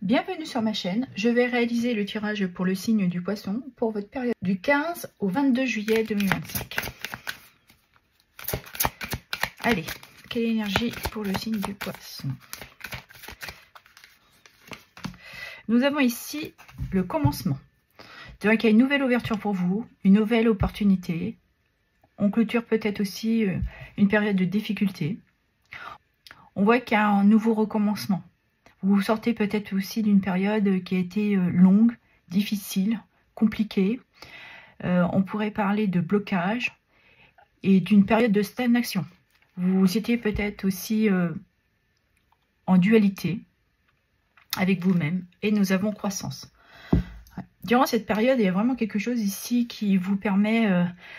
Bienvenue sur ma chaîne, je vais réaliser le tirage pour le signe du poisson pour votre période du 15 au 22 juillet 2025. Allez, quelle énergie pour le signe du poisson? Nous avons ici le commencement. Donc il y a une nouvelle ouverture pour vous, une nouvelle opportunité. On clôture peut-être aussi une période de difficulté. On voit qu'il y a un nouveau recommencement. Vous sortez peut-être aussi d'une période qui a été longue, difficile, compliquée. On pourrait parler de blocage et d'une période de stagnation. Vous étiez peut-être aussi en dualité avec vous-même et nous avons croissance. Durant cette période, il y a vraiment quelque chose ici qui vous permet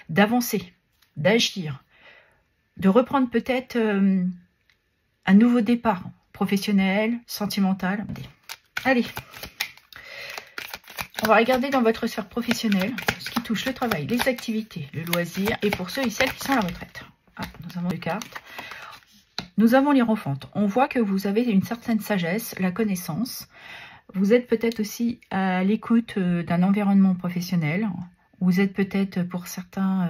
d'avancer, d'agir, de reprendre peut-être un nouveau départ professionnel, sentimental. Allez, on va regarder dans votre sphère professionnelle ce qui touche le travail, les activités, le loisir et pour ceux et celles qui sont à la retraite. Nous avons deux cartes. Nous avons l'Hiérophante. On voit que vous avez une certaine sagesse, la connaissance. Vous êtes peut-être aussi à l'écoute d'un environnement professionnel. Vous êtes peut-être pour certains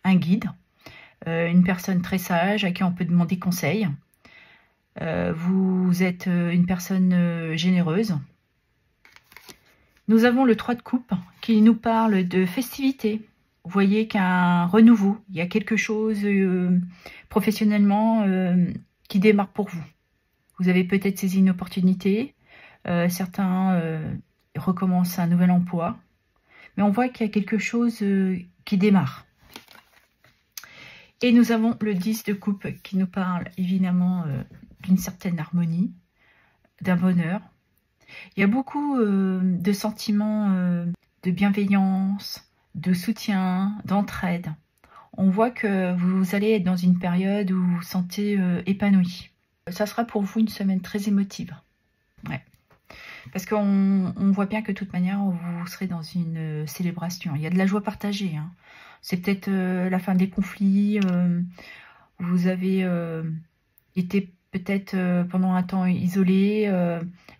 un guide, une personne très sage à qui on peut demander conseil. Vous êtes une personne généreuse. Nous avons le 3 de coupe qui nous parle de festivité. Vous voyez qu'il y a un renouveau, il y a quelque chose professionnellement qui démarre pour vous. Vous avez peut-être saisi une opportunité, certains recommencent un nouvel emploi, mais on voit qu'il y a quelque chose qui démarre. Et nous avons le 10 de coupe qui nous parle évidemment d'une certaine harmonie, d'un bonheur. Il y a beaucoup de sentiments de bienveillance, de soutien, d'entraide. On voit que vous allez être dans une période où vous vous sentez épanoui. Ça sera pour vous une semaine très émotive. Ouais. Parce qu'on voit bien que de toute manière, vous serez dans une célébration. Il y a de la joie partagée. Hein. C'est peut-être la fin des conflits. Vous avez été peut-être pendant un temps isolé,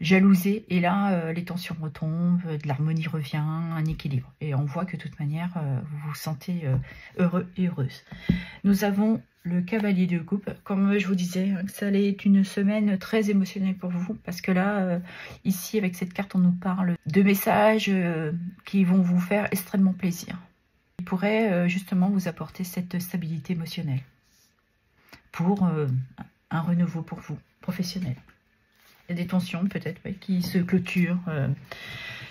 jalousé. Et là, les tensions retombent, de l'harmonie revient, un équilibre. Et on voit que de toute manière, vous vous sentez heureux et heureuse. Nous avons le cavalier de coupe. Comme je vous disais, ça allait être une semaine très émotionnelle pour vous. Parce que là, ici, avec cette carte, on nous parle de messages qui vont vous faire extrêmement plaisir. Ils pourraient justement vous apporter cette stabilité émotionnelle pour un renouveau pour vous, professionnel. Il y a des tensions peut-être qui se clôturent.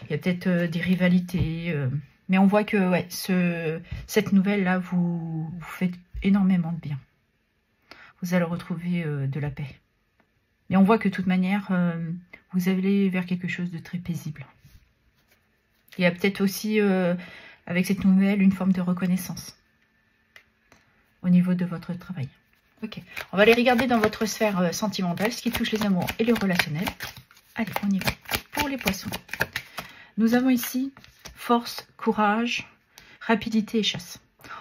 Il y a peut-être des rivalités. Mais on voit que cette nouvelle-là vous fait énormément de bien. Vous allez retrouver de la paix. Et on voit que de toute manière, vous allez vers quelque chose de très paisible. Il y a peut-être aussi, avec cette nouvelle, une forme de reconnaissance au niveau de votre travail. Ok, on va aller regarder dans votre sphère sentimentale ce qui touche les amours et les relationnels. Allez, on y va. Pour les poissons, nous avons ici force, courage, rapidité et chasse.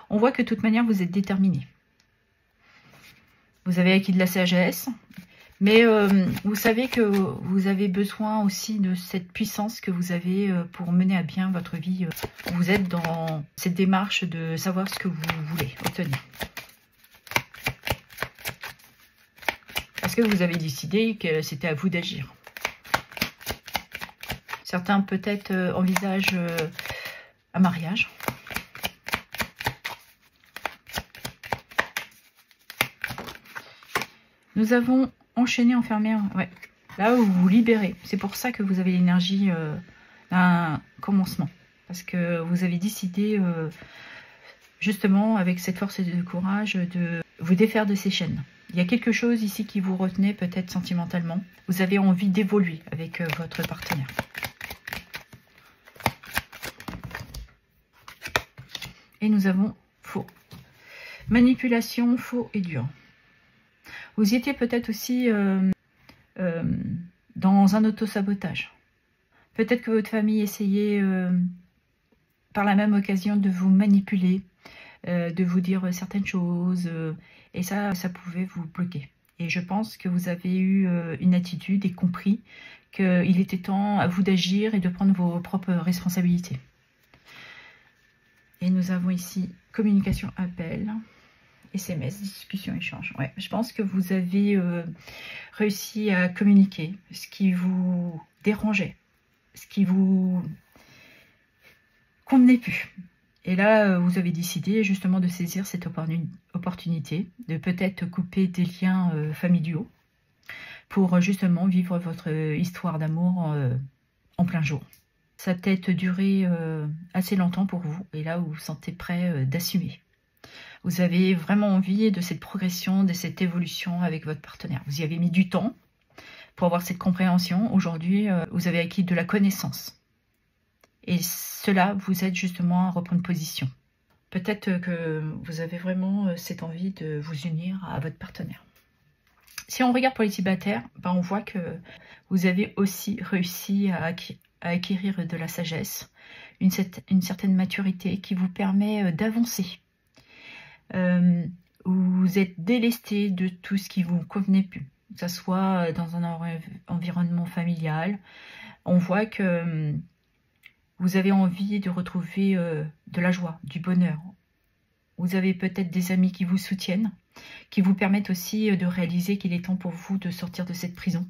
On voit que de toute manière, vous êtes déterminé. Vous avez acquis de la sagesse, mais vous savez que vous avez besoin aussi de cette puissance que vous avez pour mener à bien votre vie. Vous êtes dans cette démarche de savoir ce que vous voulez obtenir. Parce que vous avez décidé que c'était à vous d'agir. Certains peut-être envisagent un mariage. Nous avons enchaîné, enfermé. Ouais. Là où vous vous libérez. C'est pour ça que vous avez l'énergie d'un commencement. Parce que vous avez décidé, justement, avec cette force et de courage, de vous défaire de ces chaînes. Il y a quelque chose ici qui vous retenait peut-être sentimentalement. Vous avez envie d'évoluer avec votre partenaire. Et nous avons faux. Manipulation, faux et dur. Vous étiez peut-être aussi dans un autosabotage. Peut-être que votre famille essayait par la même occasion de vous manipuler, de vous dire certaines choses. Et ça pouvait vous bloquer. Et je pense que vous avez eu une attitude et compris qu'il était temps à vous d'agir et de prendre vos propres responsabilités. Et nous avons ici communication, appel, SMS, discussion, échange. Ouais, je pense que vous avez réussi à communiquer ce qui vous dérangeait, ce qui vous convenait plus. Et là, vous avez décidé justement de saisir cette opportunité, de peut-être couper des liens familiaux pour justement vivre votre histoire d'amour en plein jour. Ça a peut-être duré assez longtemps pour vous, et là, vous vous sentez prêt d'assumer. Vous avez vraiment envie de cette progression, de cette évolution avec votre partenaire. Vous y avez mis du temps pour avoir cette compréhension. Aujourd'hui, vous avez acquis de la connaissance. Et cela vous aide justement à reprendre position. Peut-être que vous avez vraiment cette envie de vous unir à votre partenaire. Si on regarde pour les célibataires, ben on voit que vous avez aussi réussi à acquérir de la sagesse, une certaine maturité qui vous permet d'avancer. Vous êtes délesté de tout ce qui vous convenait plus, que ce soit dans un environnement familial. On voit que vous avez envie de retrouver de la joie, du bonheur. Vous avez peut-être des amis qui vous soutiennent, qui vous permettent aussi de réaliser qu'il est temps pour vous de sortir de cette prison.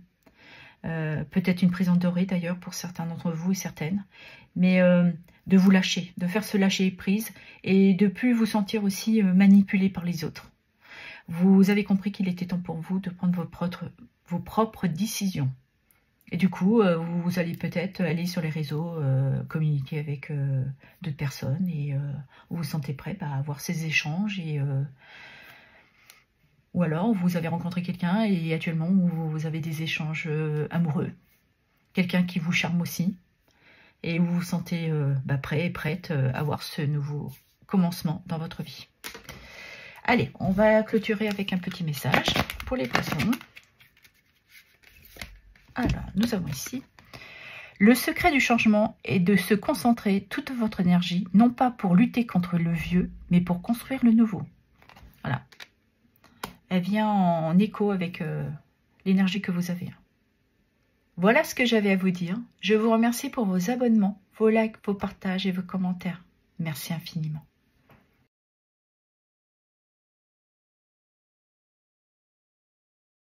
Peut-être une prison dorée d'ailleurs pour certains d'entre vous et certaines, mais de vous lâcher, de faire ce lâcher prise et de plus vous sentir aussi manipulé par les autres. Vous avez compris qu'il était temps pour vous de prendre vos propres décisions. Et du coup, vous allez peut-être aller sur les réseaux, communiquer avec d'autres personnes et vous vous sentez prêt à avoir ces échanges. Ou alors, vous avez rencontré quelqu'un et actuellement, vous avez des échanges amoureux. Quelqu'un qui vous charme aussi. Et vous vous sentez prêt et prête à avoir ce nouveau commencement dans votre vie. Allez, on va clôturer avec un petit message pour les poissons. Alors, nous avons ici. Le secret du changement est de se concentrer toute votre énergie, non pas pour lutter contre le vieux, mais pour construire le nouveau. Voilà. Elle vient en écho avec l'énergie que vous avez. Voilà ce que j'avais à vous dire. Je vous remercie pour vos abonnements, vos likes, vos partages et vos commentaires. Merci infiniment.